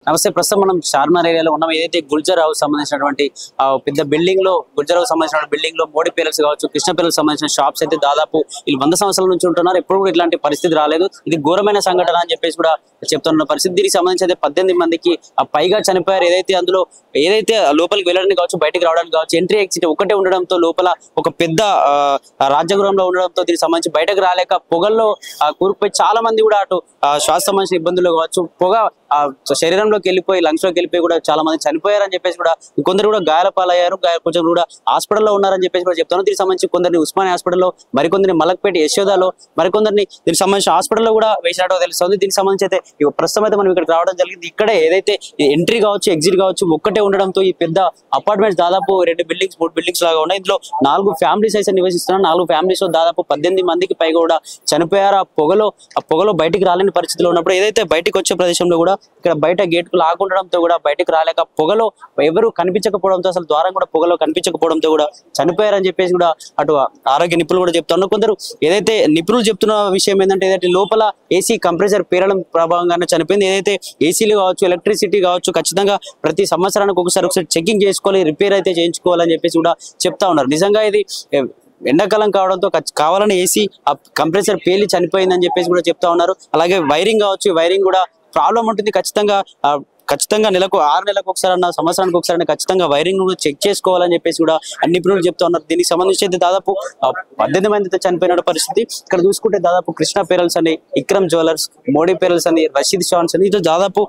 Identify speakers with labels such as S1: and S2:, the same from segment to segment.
S1: నమస్తే. ప్రస్తుతం మనం చార్మినార్ ఏరియాలో ఉన్నాం. ఏదైతే గుల్జర్ హౌస్ సంబంధించినటువంటి పెద్ద బిల్డింగ్ లో, గుల్జర్ హౌస్ సంబంధించిన బిల్డింగ్ లో మోడీ పేరల్స్ కావచ్చు, కృష్ణ పేరల్స్ సంబంధించిన షాప్స్ అయితే దాదాపు వీళ్ళు 100 సంవత్సరాల నుంచి ఉంటున్నారు. ఎప్పుడు కూడా ఇట్లాంటి పరిస్థితి రాలేదు. ఇది ఘోరమైన సంఘటన అని చెప్పేసి కూడా చెప్తున్న పరిస్థితి. దీనికి సంబంధించి అయితే 18 మందికి పైగా చనిపోయారు. ఏదైతే లోపలికి వెళ్ళడానికి కావచ్చు, బయటకు రావడానికి కావచ్చు, ఎంట్రీ ఎగ్జిట్ ఒకటే ఉండడంతో లోపల ఒక పెద్ద రాజ్యగృహంలో ఉండడంతో దీనికి సంబంధించి బయటకు రాలేక పొగల్లో కూరుకుపోయి చాలా మంది కూడా అటు శ్వాస సంబంధించిన ఇబ్బందులు కావచ్చు, పొగ శరీరంలోకి వెళ్ళిపోయి లంగ్స్ లోకి వెళ్ళిపోయి కూడా చాలా మంది చనిపోయారని చెప్పేసి కూడా కొందరు కూడా గాయాల పాలయ్యారు. కొంచెం కూడా హాస్పిటల్లో ఉన్నారని చెప్పేసి కూడా చెప్తాను. దీనికి సంబంధించి కొందరిని ఉస్మానియా హాస్పిటల్లో, మరికొందరిని మలక్పేట యశోదాలో, మరికొందరిని దీనికి సంబంధించిన హాస్పిటల్లో కూడా వేసినట్టు తెలుస్తుంది. దీనికి సంబంధించి అయితే ప్రస్తుతం అయితే మనం ఇక్కడికి రావడం జరిగింది. ఇక్కడే ఏదైతే ఎంట్రీ కావచ్చు, ఎగ్జిట్ కావచ్చు ఒక్కటే ఉండడంతో ఈ పెద్ద అపార్ట్మెంట్స్ దాదాపు 2 బిల్డింగ్స్ 3 బిల్డింగ్స్ లాగా ఉన్నాయి. ఇందులో 4 ఫ్యామిలీస్ అయితే నివసిస్తున్నారు. 4 ఫ్యామిలీస్ లో దాదాపు 18 మందికి పైగా కూడా చనిపోయారు. ఆ పొగలో బయటికి రాలేని పరిస్థితిలో ఉన్నప్పుడు ఏదైతే బయటకు వచ్చే ప్రదేశంలో కూడా ఇక్కడ బయట గేట్ కు లాగుండడంతో కూడా బయటకు రాలేక పొగలో ఎవరు కనిపించకపోవడంతో, అసలు ద్వారం కూడా పొగలో కనిపించకపోవడంతో కూడా చనిపోయారని చెప్పేసి కూడా అటు ఆరోగ్య నిపుణులు కూడా చెప్తున్నారు. కొందరు ఏదైతే నిపుణులు చెప్తున్న విషయం ఏంటంటే ఏదైతే లోపల ఏసీ కంప్రెసర్ పేరడం ప్రభావంగానే చనిపోయింది. ఏదైతే ఏసీలు కావచ్చు, ఎలక్ట్రిసిటీ కావచ్చు ఖచ్చితంగా ప్రతి సంవత్సరానికి ఒకసారి చెకింగ్ చేసుకోవాలి, రిపేర్ అయితే చేయించుకోవాలని చెప్పేసి కూడా చెప్తా ఉన్నారు. నిజంగా ఇది ఎండాకాలం కావడంతో కావాలని ఏసీ కంప్రెసర్ పేలి చనిపోయిందని చెప్పేసి కూడా చెప్తా ఉన్నారు. అలాగే వైరింగ్ కావచ్చు, వైరింగ్ కూడా ప్రాబ్లం ఉంటుంది. ఖచ్చితంగా నెలకు 6 నెలలకు ఒకసారి అన్న, సంవత్సరానికి ఒకసారి ఖచ్చితంగా వైరింగ్ చెక్ చేసుకోవాలని చెప్పేసి కూడా అన్ని నిపుణులు చెప్తా ఉన్నారు. దీనికి సంబంధించి అయితే దాదాపు 18 మంది అయితే చనిపోయిన పరిస్థితి. ఇక్కడ చూసుకుంటే దాదాపు కృష్ణ పేరల్స్ అని, విక్రమ్ జ్యువెలర్స్, మోడీ పేరల్స్ అని, రషీద్ షాన్స్ అని ఇట్లా దాదాపు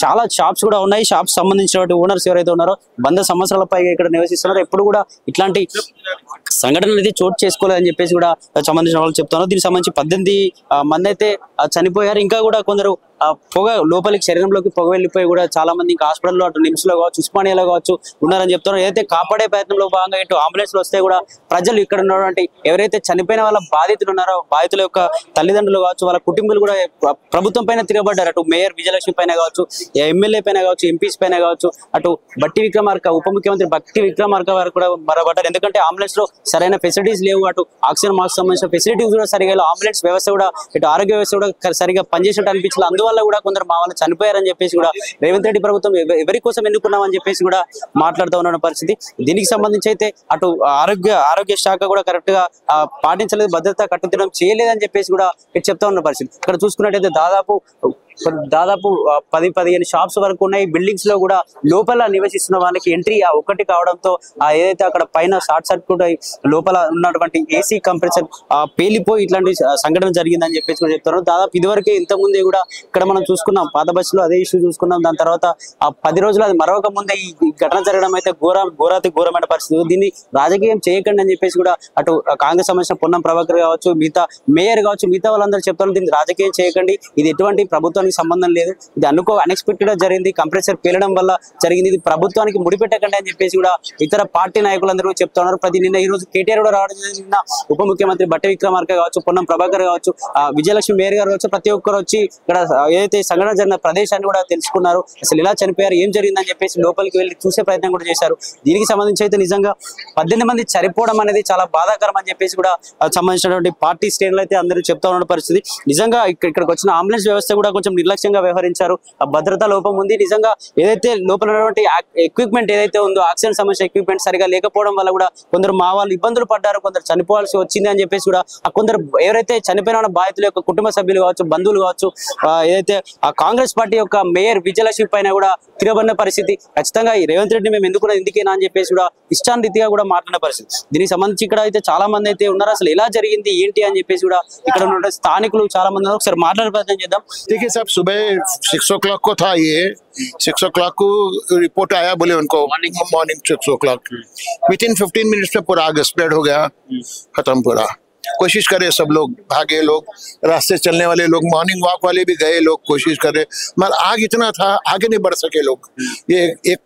S1: చాలా షాప్స్ కూడా ఉన్నాయి. షాప్స్ సంబంధించిన ఓనర్స్ ఎవరైతే ఉన్నారో 100 సంవత్సరాల పైగా ఇక్కడ నివసిస్తున్నారు. ఎప్పుడు కూడా ఇట్లాంటి సంఘటనలు అయితే చోటు చేసుకోలేదని చెప్పేసి కూడా సంబంధించిన వాళ్ళు చెప్తున్నారు. దీనికి సంబంధించి 18 మంది అయితే చనిపోయారు. ఇంకా కూడా కొందరు పొగ లోపలికి శరీరంలోకి పొగ వెళ్ళిపోయి కూడా చాలా మంది ఇంకా హాస్పిటల్లో, అటు నిమ్స్ లో కావచ్చు, ఉస్మానియాలో కావచ్చు ఉన్నారని చెప్తున్నారు. ఏదైతే కాపాడే ప్రయత్నంలో భాగంగా ఇటు అంబులెన్స్ లో వస్తే కూడా ప్రజలు ఇక్కడ ఉన్నటువంటి ఎవరైతే చనిపోయిన వాళ్ళ బాధితులు ఉన్నారో, బాధితుల యొక్క తల్లిదండ్రులు కావచ్చు, వాళ్ళ కుటుంబాలు కూడా ప్రభుత్వం పైన తిరగబడ్డారు. అటు మేయర్ విజయలక్ష్మి పైన కావచ్చు, ఎమ్మెల్యే పైన కావచ్చు, ఎంపీస్ పైన కావచ్చు, అటు బట్టి విక్రమార్క, ఉప ముఖ్యమంత్రి బట్టి విక్రమార్క వారు కూడా మరబడ్డారు. ఎందుకంటే అంబులెన్స్ లో సరైన ఫెసిలిటీస్ లేవు. అటు ఆక్సిజన్ మాస్క్ సంబంధించిన ఫెసిలిటీస్ కూడా సరిగా, అంబులెన్స్ వ్యవస్థ కూడా, ఇటు ఆరోగ్య వ్యవస్థ కూడా సరిగా పనిచేసినట్టు అనిపించలేదు. అందువల్ల కూడా కొందరు మా వాళ్ళు చనిపోయారని చెప్పేసి కూడా రేవంత్ రెడ్డి ప్రభుత్వం ఎవరి కోసం ఎన్నుకున్నామని చెప్పేసి కూడా మాట్లాడుతూ ఉన్న పరిస్థితి. దీనికి సంబంధించి అయితే అటు ఆరోగ్య శాఖ కూడా కరెక్ట్ గా పాటించలేదు, భద్రత కట్టుదిట్టం చేయలేదని చెప్పేసి కూడా చెప్తా ఉన్న పరిస్థితి. ఇక్కడ చూసుకున్నట్టయితే దాదాపు 10-15 షాప్స్ వరకు ఉన్నాయి. బిల్డింగ్స్ లో కూడా లోపల నివసిస్తున్న వాళ్ళకి ఎంట్రీ ఒకటి కావడంతో ఏదైతే అక్కడ పైన షార్ట్ సర్క్యూట్ లోపల ఉన్నటువంటి ఏసీ కంప్రెసర్ పేలిపోయి ఇట్లాంటి సంఘటన జరిగిందని చెప్పేసి కూడా చెప్తున్నారు. దాదాపు ఇదివరకే ఇంతకుముందే కూడా ఇక్కడ మనం చూసుకున్నాం, పాత బస్సులో అదే ఇష్యూ చూసుకున్నాం. దాని తర్వాత 10 రోజులు అది మరొక ముందే ఈ ఘటన జరగడం అయితే ఘోరమైన పరిస్థితి. దీన్ని రాజకీయం చేయకండి అని చెప్పేసి కూడా అటు కాంగ్రెస్ సంబంధించిన పొన్నం ప్రభాకర్ కావచ్చు, మిగతా మేయర్ కావచ్చు, మిగతా వాళ్ళందరూ చెప్తారు దీన్ని రాజకీయం చేయకండి, ఇది ఎటువంటి ప్రభుత్వానికి సంబంధం లేదు, ఇది అన్ఎక్స్పెక్టెడ్ గా జరిగింది, కంప్రెసర్ పేలడం వల్ల జరిగింది, ఇది ప్రభుత్వానికి ముడిపెట్టకండి అని చెప్పేసి కూడా ఇతర పార్టీ నాయకులందరూ చెప్తున్నారు. నిన్న ఈ రోజు కేటీఆర్ కూడా రావడం జరిగింది. నిన్న ఉప ముఖ్యమంత్రి బట్టి విక్రమార్క కావచ్చు, పొన్నం ప్రభాకర్ కావచ్చు, విజయలక్ష్మి మేయర్ గారు కావచ్చు, ప్రతి ఒక్కరు వచ్చి ఇక్కడ ఏదైతే సంఘటన జరిగిన ప్రదేశాన్ని కూడా తెలుసుకున్నారు. అసలు ఎలా చనిపోయారు, ఏం జరిగిందని చెప్పేసి లోపలికి వెళ్ళి చూసే ప్రయత్నం కూడా చేశారు. దీనికి సంబంధించి అయితే నిజంగా 18 మంది చనిపోవడం అనేది చాలా బాధాకరం అని చెప్పేసి కూడా సంబంధించినటువంటి పార్టీ శ్రేణులు అయితే అందరూ చెప్తా ఉన్న పరిస్థితి. నిజంగా ఇక్కడికి వచ్చిన అంబులెన్స్ వ్యవస్థ కూడా కొంచెం నిర్లక్ష్యంగా వ్యవహరించారు. భద్రతా లోపం ఉంది. నిజంగా ఏదైతే లోపల ఉన్నటువంటి ఎక్విప్మెంట్ ఏదైతే ఉందో, ఆక్సిజన్ సంబంధించిన ఎక్విప్మెంట్ సరిగా లేకపోవడం వల్ల కూడా కొందరు మా వాళ్ళు ఇబ్బందులు పడ్డారు, కొందరు చనిపోవాల్సి వచ్చింది అని చెప్పేసి కూడా కొందరు ఎవరైతే చనిపోయిన బాధితుల యొక్క కుటుంబ సభ్యులు కావచ్చు, బంధువులు కావచ్చు, ఏదైతే ఆ కాంగ్రెస్ పార్టీ యొక్క మేయర్ విజయలక్ష్మి పైన కూడా తిరగబడిన పరిస్థితి. ఖచ్చితంగా ఈ రేవంత్ రెడ్డి మేము ఎందుకున్నది ఇందుకేనా అని చెప్పేసి కూడా ఇష్టాన్రీతిగా కూడా మాట్లాడిన పరిస్థితి. దీనికి సంబంధించి ఇక్కడ అయితే చాలా మంది అయితే ఉన్నారు. అసలు ఎలా జరిగింది ఏంటి అని చెప్పేసి కూడా ఇక్కడ ఉన్న స్థానికులు చాలా మంది ఉన్నారు. ఒకసారి మాట్లాడే ప్రయత్నం చేద్దాం.
S2: देखिए साहब, सुबह 6 o'clock को था ये, 6 o'clock को रिपोर्ट आया, बोले उनको morning 6 o'clock, with in 15 minutes में पूरा आग स्प्रेड हो गया, खत्म पूरा। कोशिश करे सब लोग, भागे लोग, रास्ते चलने वाले लोग, मॉर्निंग वॉक वाले भी गए लोग, कोशिश करे, मगर आग इतना था आगे नहीं बढ़ सके लोग। ये एक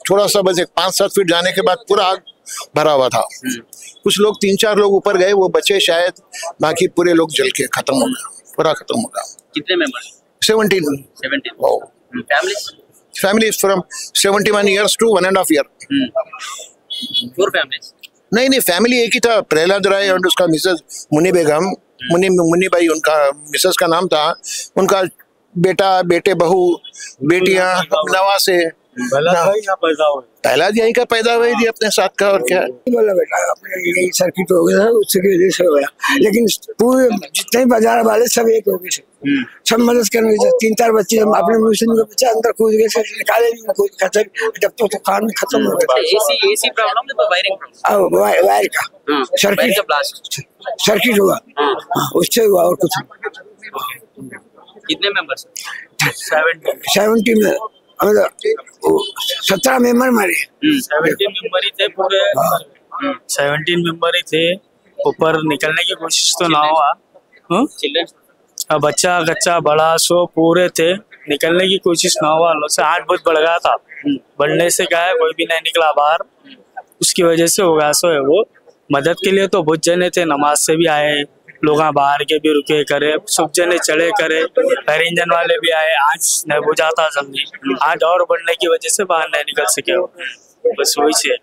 S2: थोड़ा सा बस 5-7 फीट जाने के बाद पूरा आग भरा हुआ था। कुछ लोग 3-4 लोग ऊपर गए, वो बचे शायद, बाकी पूरे लोग जल के खत्म हो गया, पूरा खत्म हो गया।
S1: कितने members?
S2: 17 families from 71 years to 1.5 year.
S1: 4 families?
S2: नहीं, फैमिली एक ही था, प्रहलाद राय और उसका मिसेस मुन्नी बेगम, मुन्नी भाई उनका मिसेस का नाम था, उनका बेटा बेटे बहू बेटियां नवा से पहला यहीं का पैदा हुई थी अपने साथ का, और क्या
S3: बोला बेटा अपने यही सर्किट हो गया उसके वजह से हो गया, लेकिन पूरे जितने बाजार वाले सब एक हो गए, सब मदद करने लगे। 3-4 बच्चे हम अपने मुस्लिम के बच्चे अंदर कूद गए, निकाले भी कूद खत्म, जब तो काम खत्म हो गया।
S1: एसी प्रॉब्लम है, वायरिंग प्रॉब्लम,
S3: वायर का सर्किट, सर्किट हुआ, उससे हुआ और कुछ।
S1: कितने मेंबर्स?
S3: 70 में 17 मेंबर मारे,
S4: 17 मेंबर ही थे पूरे, 17 मेंबर ही थे। ऊपर निकलने की कोशिश तो ना हुआ,
S1: चिल्ड्रन
S4: बच्चा कच्चा बड़ा सो पूरे थे, निकलने की कोशिश ना हुआ। लोग से आग बहुत बढ़ गया था, बढ़ने से क्या है कोई भी नहीं निकला बाहर, उसकी वजह से हो गया सो है। वो मदद के लिए तो बहुत जने थे, नमाज से भी आए लोग, बाहर के भी रुके करे, सब जने चढ़े करे, फायर इंजन वाले भी आए। आज नहीं बुझाता जल्दी, आज और बढ़ने की वजह से बाहर नहीं निकल सके, बस वही से।